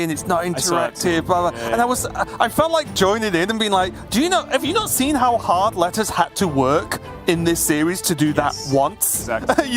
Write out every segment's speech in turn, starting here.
and it's not interactive, blah, blah. Yeah. And I felt like joining in and being like, have you not seen how hard Leta's had to work in this series to do that once? Exactly.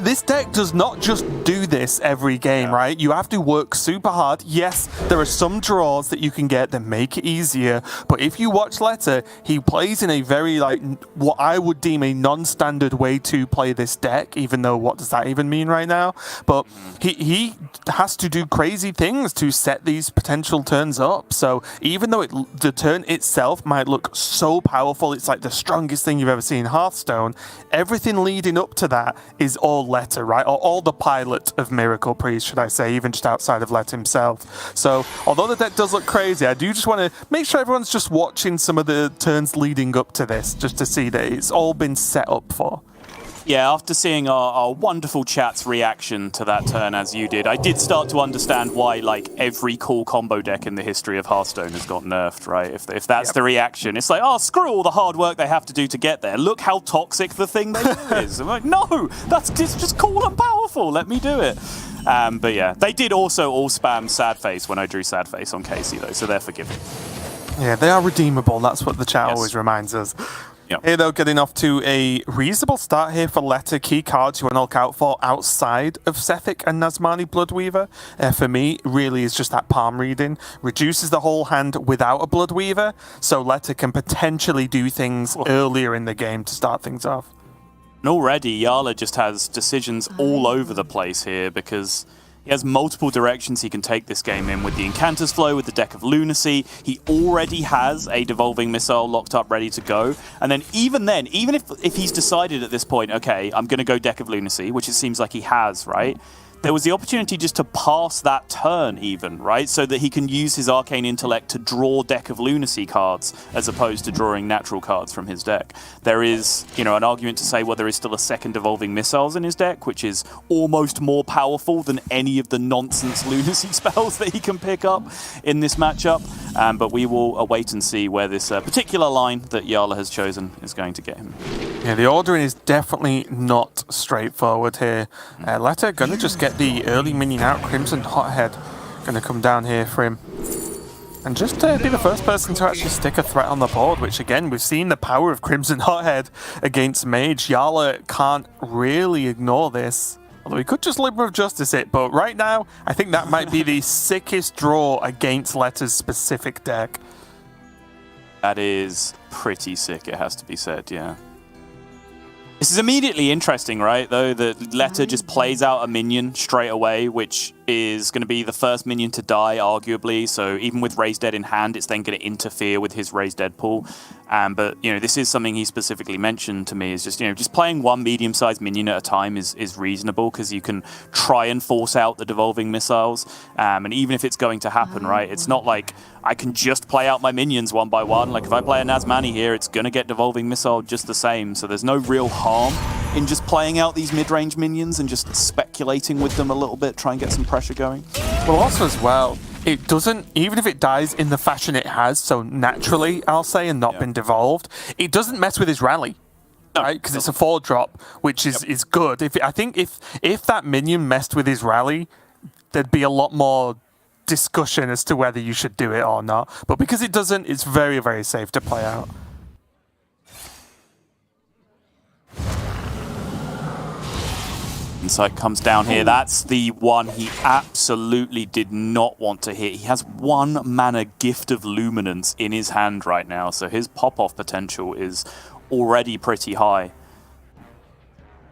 This deck does not just do this every game, right? You have to work super hard. Yes, there are some draws that you can get that make it easier, but if you watch Leta, he plays in a very, what I would deem a non-standard way to play this deck, even though what does that even mean right now? But he has to do crazy things to set these potential turns up. So even though the turn itself might look so powerful, it's like the strongest thing you've ever seen in Hearthstone, everything leading up to that is all Leta, right? Or all the pilot of Miracle Priest, should I say, even just outside of Leta himself. So although the deck does look crazy, I do just want to make sure everyone's just watching some of the turns leading up to this, just to see that it's all been set up for. Yeah, after seeing our wonderful chat's reaction to that turn as you did, I did start to understand why every cool combo deck in the history of Hearthstone has got nerfed, right? If that's the reaction, it's like, oh, screw all the hard work they have to do to get there. Look how toxic the thing they do is. I'm like, no, it's just cool and powerful. Let me do it. But yeah, they did also all spam Sad Face when I drew Sad Face on Casey, though, so they're forgiven. Yeah, they are redeemable. That's what the chat always reminds us. Yep. Here, though, getting off to a reasonable start here for Leta. Key cards you want to look out for outside of Sethic and Nazmani Bloodweaver. For me, really is just that palm reading. Reduces the whole hand without a Bloodweaver, so Leta can potentially do things earlier in the game to start things off. And already, Jarla just has decisions all over the place here because he has multiple directions he can take this game in with the Incanter's Flow, with the Deck of Lunacy. He already has a Devolving Missile locked up, ready to go. And then, even if he's decided at this point, okay, I'm going to go Deck of Lunacy, which it seems like he has, right? There was the opportunity just to pass that turn even, right? So that he can use his Arcane Intellect to draw Deck of Lunacy cards as opposed to drawing natural cards from his deck. There is, an argument to say, well, there is still a second Devolving Missiles in his deck, which is almost more powerful than any of the nonsense Lunacy spells that he can pick up in this matchup. But we will await and see where this particular line that Jarla has chosen is going to get him. Yeah, the ordering is definitely not straightforward here. Leta going to just get the early minion out. Crimson Hothead going to come down here for him. And just be the first person to actually stick a threat on the board, which again, we've seen the power of Crimson Hothead against Mage. Jarla can't really ignore this. Although he could just Libra of Justice it, but right now, I think that might be the sickest draw against Leta's specific deck. That is pretty sick, it has to be said, yeah. This is immediately interesting, right, though, that Leta just plays out a minion straight away, which is going to be the first minion to die, arguably. So even with Raise Dead in hand, it's then going to interfere with his Raise Dead pool. But, this is something he specifically mentioned to me, is just playing one medium-sized minion at a time is reasonable, because you can try and force out the Devolving Missiles. And even if it's going to happen, right, it's not like I can just play out my minions one by one. Like, if I play a Nazmani here, it's going to get Devolving Missile just the same. So there's no real harm in just playing out these mid-range minions and just speculating with them a little bit, try and get some pressure going. Well, also as well, it doesn't, even if it dies in the fashion it has, so naturally, I'll say, and not been devolved, it doesn't mess with his rally. Right, because it's a 4-drop, which is good. I think if that minion messed with his rally, there'd be a lot more discussion as to whether you should do it or not. But because it doesn't, it's very, very safe to play out. Insight comes down here. That's the one he absolutely did not want to hit. He has 1 mana Gift of Luminance in his hand right now, so his pop-off potential is already pretty high.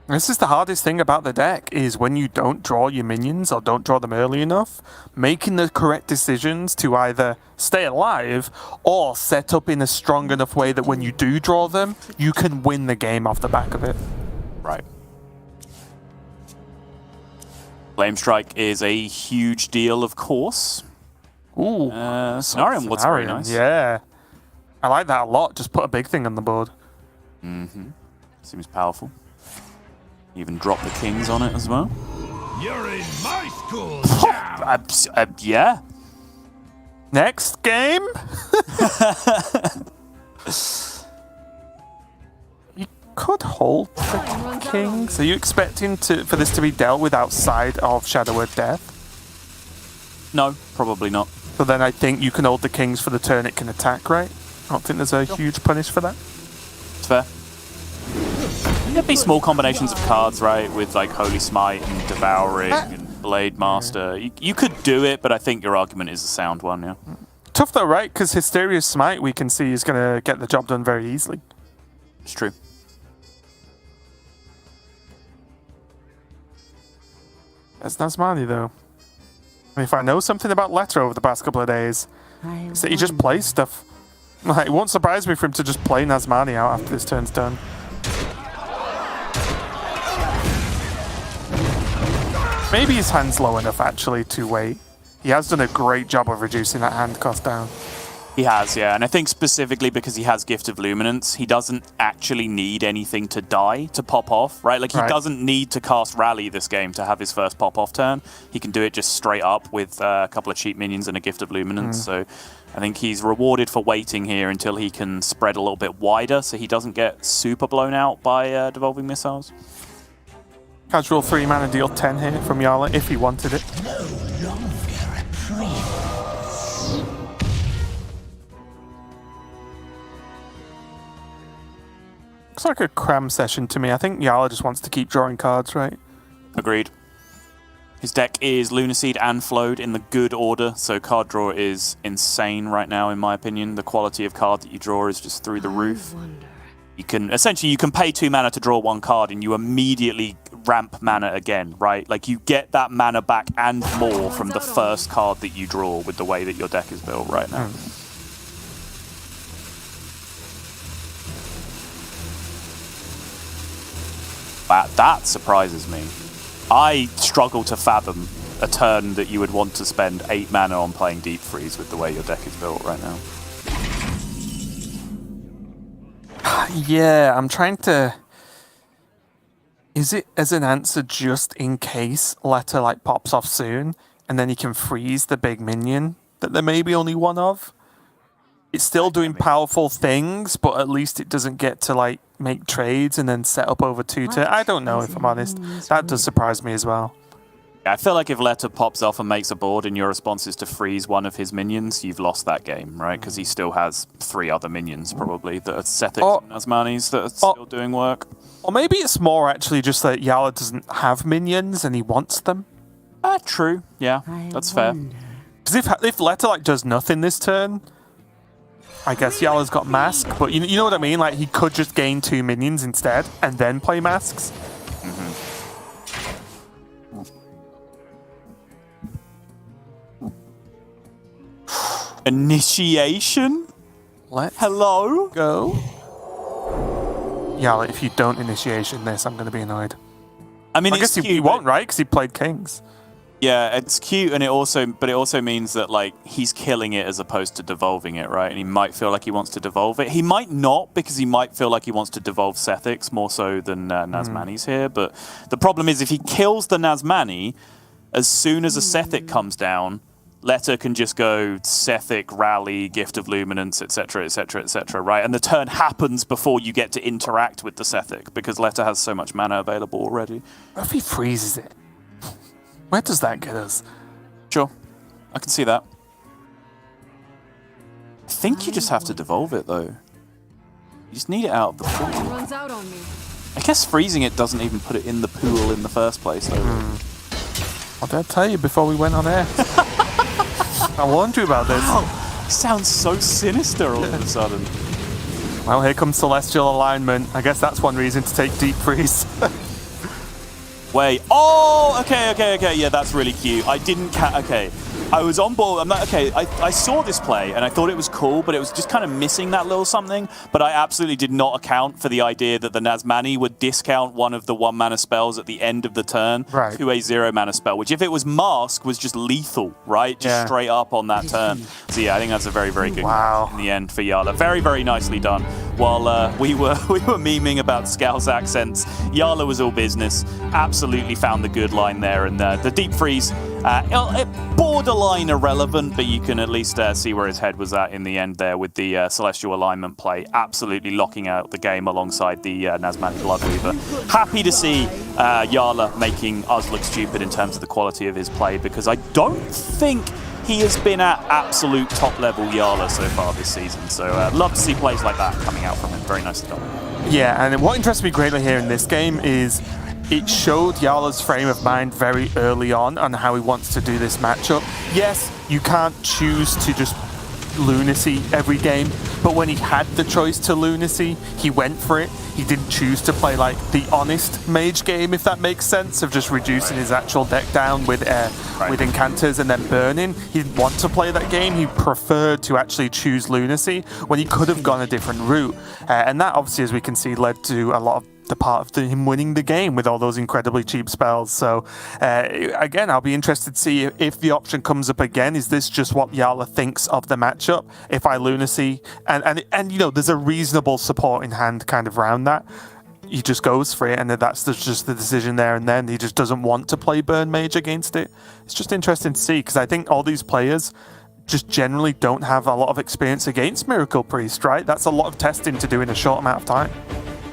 This is the hardest thing about the deck, is when you don't draw your minions or don't draw them early enough, making the correct decisions to either stay alive or set up in a strong enough way that when you do draw them, you can win the game off the back of it. Right. Flame Strike is a huge deal, of course. Ooh. Cenarium looks very nice. Yeah. I like that a lot. Just put a big thing on the board. Mm-hmm. Seems powerful. Even drop the kings on it as well. You're in my school, yeah. Next game? You could hold the kings. Are you expecting for this to be dealt with outside of Shadow Word Death? No, probably not. So then I think you can hold the kings for the turn it can attack, right? I don't think there's a huge punish for that. It's fair. There'd be small combinations of cards, right? With like Holy Smite and Devouring and Blade Master. You could do it, but I think your argument is a sound one, yeah. Tough though, right? Because Hysteria's Smite, we can see, is going to get the job done very easily. It's true. That's Nazmani, though. And if I know something about Leta over the past couple of days, it's that he just plays stuff. Like, it won't surprise me for him to just play Nazmani out after this turn's done. Maybe his hand's low enough, actually, to wait. He has done a great job of reducing that hand cost down. He has, yeah. And I think specifically because he has Gift of Luminance, he doesn't actually need anything to die to pop off, right? Like, he doesn't need to cast Rally this game to have his first pop-off turn. He can do it just straight up with a couple of cheap minions and a Gift of Luminance. So I think he's rewarded for waiting here until he can spread a little bit wider so he doesn't get super blown out by Devolving Missiles. Casual 3-mana deal 10 here from Jarla, if he wanted it. No longer a prince. Looks like a cram session to me. I think Jarla just wants to keep drawing cards, right? Agreed. His deck is Lunaseed and Flowed in the good order, so card draw is insane right now, in my opinion. The quality of card that you draw is just through the roof. You can pay 2 mana to draw 1 card, and you immediately ramp mana again, right? Like, you get that mana back and more from the first card that you draw with the way that your deck is built right now. That surprises me. I struggle to fathom a turn that you would want to spend 8 mana on playing Deep Freeze with the way your deck is built right now. Yeah, I'm trying to... Is it as an answer just in case Leta like pops off soon and then he can freeze the big minion that there may be only one of? It's still doing powerful things, but at least it doesn't get to like make trades and then set up over 2 turns. I don't know, if I'm honest. That does surprise me as well. I feel like if Leta pops off and makes a board and your response is to freeze one of his minions, you've lost that game, right? Because he still has 3 other minions, probably, that are Sethics and Nazmanis that are still doing work. Or maybe it's more actually just that Jarla doesn't have minions and he wants them. True. Yeah, that's fair. Because if Leta like does nothing this turn, I guess Jarla's got Mask, but you know what I mean? Like, he could just gain 2 minions instead and then play Masks. Initiation? Hello? Go. Jarla, if you don't initiation this, I'm going to be annoyed. I mean, I guess he won't, right? Because he played Kings. Yeah, it's cute, and it also means that like he's killing it as opposed to devolving it, right? And he might feel like he wants to devolve it. He might not, because he might feel like he wants to devolve Sethics more so than Nazmani's here. But the problem is, if he kills the Nazmani, as soon as a Sethic comes down, Leta can just go Sethic, Rally, Gift of Luminance, etc., etc., etc., right? And the turn happens before you get to interact with the Sethic, because Leta has so much mana available already. What if he freezes it? Where does that get us? Sure, I can see that. I think you just have to devolve it, though. You just need it out of the pool. Runs out on me. I guess freezing it doesn't even put it in the pool in the first place, though. What did I tell you before we went on air? I warned you about this. Oh, sounds so sinister all of a sudden. Well, here comes Celestial Alignment. I guess that's one reason to take Deep Freeze. Wait. Oh, okay. Yeah, that's really cute. I didn't okay. I was on board. I'm like, okay, I saw this play and I thought it was cool, but it was just kind of missing that little something. But I absolutely did not account for the idea that the Nazmani would discount one of the 1-mana spells at the end of the turn to a 0-mana spell, which if it was Mask was just lethal, right? Just straight up on that turn. So yeah, I think that's a very, very good in the end for Jarla. Very, very nicely done. While we were memeing about Scow's accents, Jarla was all business. Absolutely found the good line there, and the Deep Freeze, borderline irrelevant, but you can at least see where his head was at in the end there with the Celestial Alignment play, absolutely locking out the game alongside the Nazmani Bloodweaver. Happy to see Jarla making us look stupid in terms of the quality of his play, because I don't think he has been at absolute top-level Jarla so far this season. So love to see plays like that coming out from him. Very nicely done. Yeah, and what interests me greatly here in this game is it showed Jarla's frame of mind very early on how he wants to do this matchup. Yes, you can't choose to just lunacy every game, but when he had the choice to lunacy, he went for it. He didn't choose to play like the honest mage game, if that makes sense, of just reducing his actual deck down with incanters and then burning. He didn't want to play that game. He preferred to actually choose lunacy when he could have gone a different route, and that obviously, as we can see, led to a lot of the part of him winning the game with all those incredibly cheap spells. So again, I'll be interested to see if the option comes up again. Is this just what Jarla thinks of the matchup? If I lunacy and you know, there's a reasonable support in hand kind of around that, he just goes for it, and that's just the decision there and then. He just doesn't want to play burn mage against it. It's just interesting to see, because I think all these players just generally don't have a lot of experience against Miracle Priest, right? That's a lot of testing to do in a short amount of time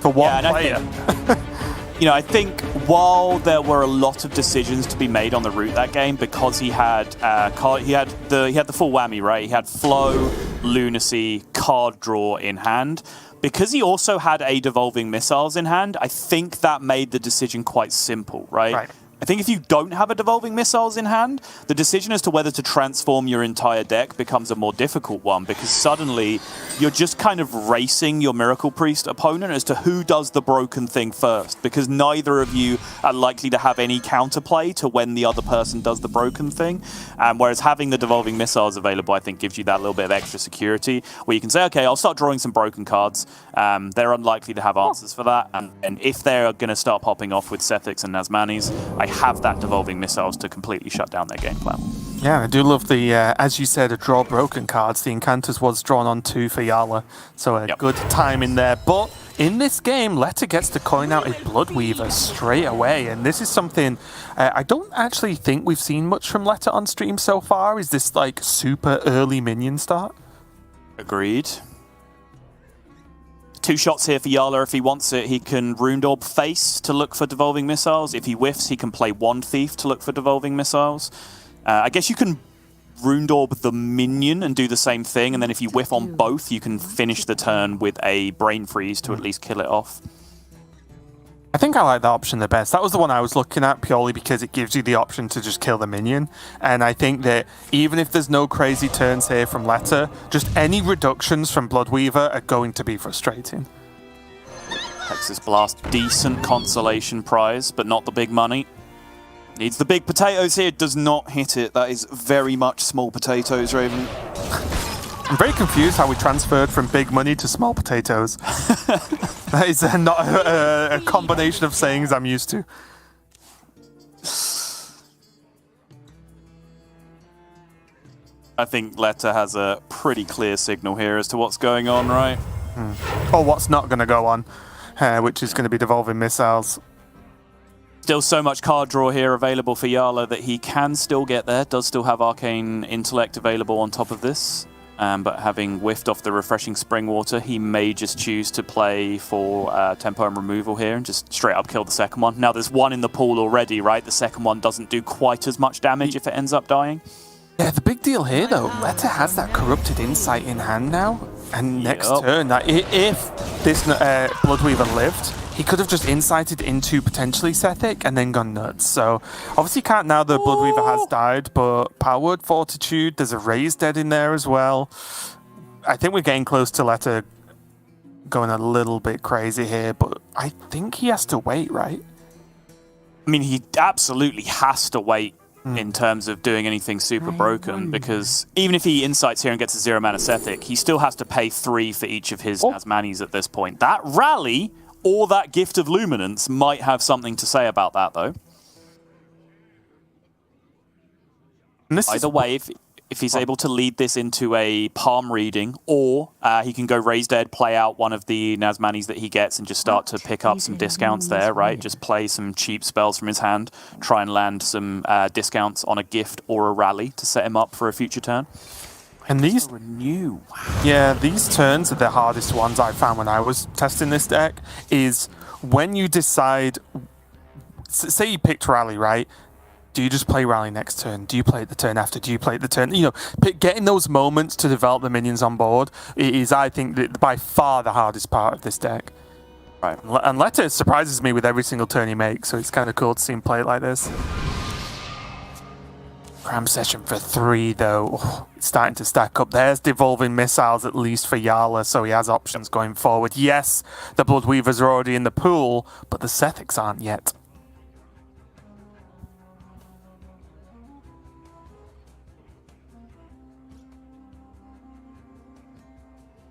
for one player. You know, I think while there were a lot of decisions to be made on the route that game, because he had the full whammy, right? He had flow, lunacy, card draw in hand. Because he also had a devolving missiles in hand, I think that made the decision quite simple, right? I think if you don't have a devolving missiles in hand, the decision as to whether to transform your entire deck becomes a more difficult one, because suddenly you're just kind of racing your Miracle Priest opponent as to who does the broken thing first, because neither of you are likely to have any counterplay to when the other person does the broken thing. Whereas having the devolving missiles available, I think, gives you that little bit of extra security, where you can say, okay, I'll start drawing some broken cards. They're unlikely to have answers for that, and if they're going to start popping off with Sethics and Nazmanis, I have that devolving missiles to completely shut down their game plan. Yeah, I do love the, as you said, draw broken cards. The Incanters was drawn on 2 for Jarla, so a good time in there. But in this game, Leta gets to coin out a Bloodweaver straight away, and this is something I don't actually think we've seen much from Leta on stream so far. Is this like super early minion start? Agreed. 2 shots here for Jarla. If he wants it, he can Ruined Orb face to look for devolving missiles. If he whiffs, he can play Wand Thief to look for devolving missiles. I guess you can Ruined Orb the minion and do the same thing, and then if you whiff on both, you can finish the turn with a Brain Freeze to at least kill it off. I think I like that option the best. That was the one I was looking at purely because it gives you the option to just kill the minion. And I think that even if there's no crazy turns here from Leta, just any reductions from Bloodweaver are going to be frustrating. Texas Blast, decent consolation prize, but not the big money. Needs the big potatoes here, does not hit it. That is very much small potatoes, Raven. I'm very confused how we transferred from big money to small potatoes. That is not a combination of sayings I'm used to. I think Leta has a pretty clear signal here as to what's going on, right? Or what's not going to go on, which is going to be devolving missiles. Still so much card draw here available for Jarla that he can still get there. Does still have Arcane Intellect available on top of this. But having whiffed off the Refreshing Spring Water, he may just choose to play for tempo and removal here and just straight up kill the second one. Now there's one in the pool already, right? The second one doesn't do quite as much damage if it ends up dying. Yeah, the big deal here, though, Leta has that Corrupted Insight in hand now. And next turn, if this Bloodweaver lived, he could have just incited into potentially Sethic and then gone nuts. So obviously can't now the Bloodweaver has died, but Power Word, Fortitude, there's a Raised Dead in there as well. I think we're getting close to Leta going a little bit crazy here, but I think he has to wait, right? I mean, he absolutely has to wait in terms of doing anything super broken, because even if he insights here and gets a 0-mana Sethic, he still has to pay 3 for each of his Nazmanis at this point. That rally or that Gift of Luminance might have something to say about that, though. Either way, if he's able to lead this into a palm reading, or he can go Raised Dead, play out one of the Nazmanis that he gets and just start to pick up some discounts there, right? Just play some cheap spells from his hand, try and land some discounts on a gift or a rally to set him up for a future turn. And these renew. Yeah, these turns are the hardest ones I found when I was testing this deck, is when you decide, say you picked Rally, right? Do you just play Rally next turn? Do you play it the turn after? Do you play it the turn? You know, getting those moments to develop the minions on board is, I think, by far the hardest part of this deck. Right. And Leta surprises me with every single turn he makes, so it's kind of cool to see him play it like this. Cram session for 3, though. Oh, it's starting to stack up. There's devolving missiles, at least for Jarla, so he has options going forward. Yes, the Bloodweavers are already in the pool, but the Sethics aren't yet.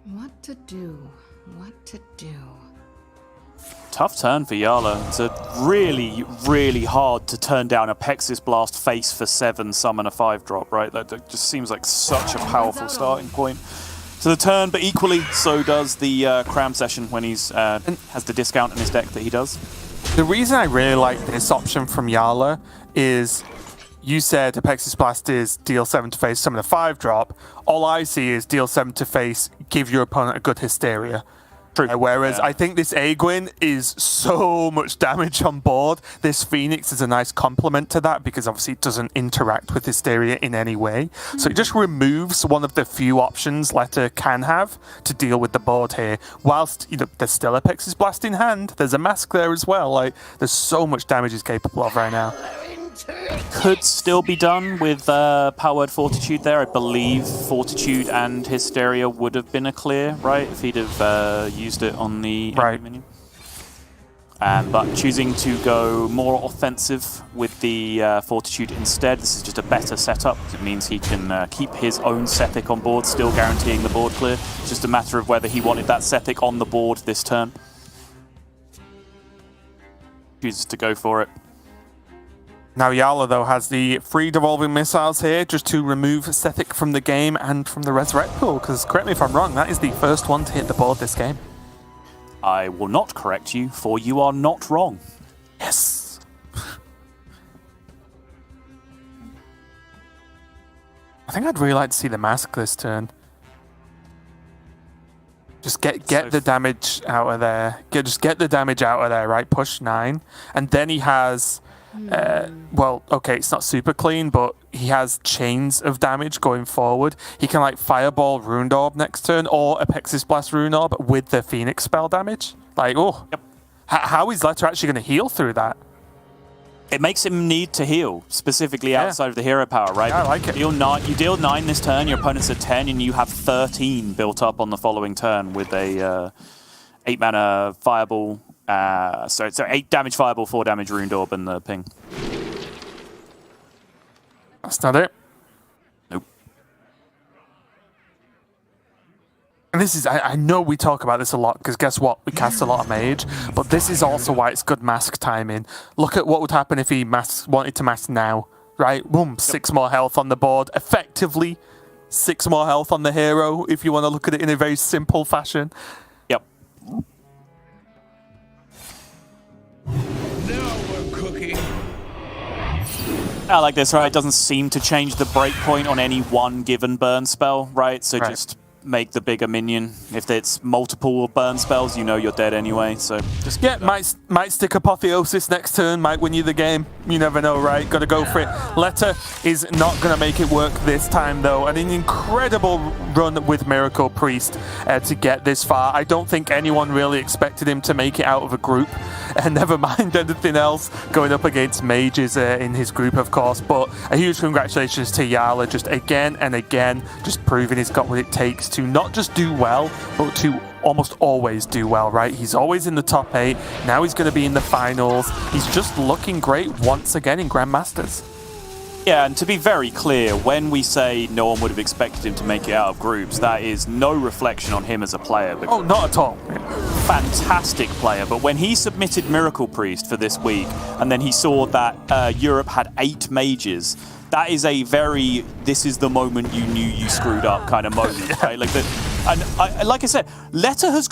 What to do? What to do? Tough turn for Jarla. It's really, really hard to turn down a Pexis Blast face for 7, summon a 5-drop, right? That just seems like such a powerful starting point to the turn, but equally so does the Cram Session when he's has the discount in his deck that he does. The reason I really like this option from Jarla is, you said Apexis Blast is deal 7 to face, summon a 5-drop. All I see is deal 7 to face, give your opponent a good Hysteria. True. Whereas I think this Aegwin is so much damage on board. This Phoenix is a nice complement to that because obviously it doesn't interact with Hysteria in any way. So it just removes one of the few options Leta can have to deal with the board here. Whilst, you know, there's still Apexis Blast in hand. There's a Mask there as well. Like, there's so much damage he's capable of right now. Could still be done with Powered Fortitude there. I believe Fortitude and Hysteria would have been a clear, right, if he'd have used it on the minion. But choosing to go more offensive with the Fortitude instead. This is just a better setup. It means he can keep his own Sethic on board, still guaranteeing the board clear. It's just a matter of whether he wanted that Sethic on the board this turn. Chooses to go for it. Now Jarla, though, has the 3 devolving missiles here just to remove Sethic from the game and from the Resurrect pool, because, correct me if I'm wrong, that is the first one to hit the board this game. I will not correct you, for you are not wrong. Yes! I think I'd really like to see the Mask this turn. Just get the damage out of there. Just get the damage out of there, right? Push 9. And then he has... well, okay, it's not super clean, but he has chains of damage going forward. He can, like, Fireball Runed Orb next turn, or Apexis Blast Rune Orb with the Phoenix spell damage. Like, oh. Yep. How is Leta actually going to heal through that? It makes him need to heal, specifically outside of the hero power, right? Yeah, I like it. You deal 9 this turn, your opponent's at 10, and you have 13 built up on the following turn with a 8-mana Fireball. So 8 damage Fireball, 4 damage Runed Orb, and the ping. That's not it. Nope. And this is, I know we talk about this a lot, because guess what? We cast a lot of Mage, but this is also why it's good Mask timing. Look at what would happen if he wanted to Mask now, right? Boom, 6 more health on the board. Effectively, 6 more health on the hero, if you want to look at it in a very simple fashion. Yep. Now we're cooking. I like this, right? It doesn't seem to change the breakpoint on any one given burn spell, right? So just make the bigger minion. If it's multiple burn spells, you know you're dead anyway. So just might stick Apotheosis next turn, might win you the game. You never know, right? Got to go for it. Leta is not going to make it work this time, though. And an incredible run with Miracle Priest to get this far. I don't think anyone really expected him to make it out of a group. And never mind anything else going up against mages in his group, of course. But a huge congratulations to Jarla, just again and again, just proving he's got what it takes to not just do well, but to almost always do well, right? He's always in the top 8. Now he's going to be in the finals. He's just looking great once again in Grandmasters. Yeah, and to be very clear, when we say no one would have expected him to make it out of groups, that is no reflection on him as a player. Oh, not at all. Fantastic player, but when he submitted Miracle Priest for this week, and then he saw that Europe had 8 mages, that is a very, this is the moment you knew you screwed up kind of moment, right? Like I said, Leta has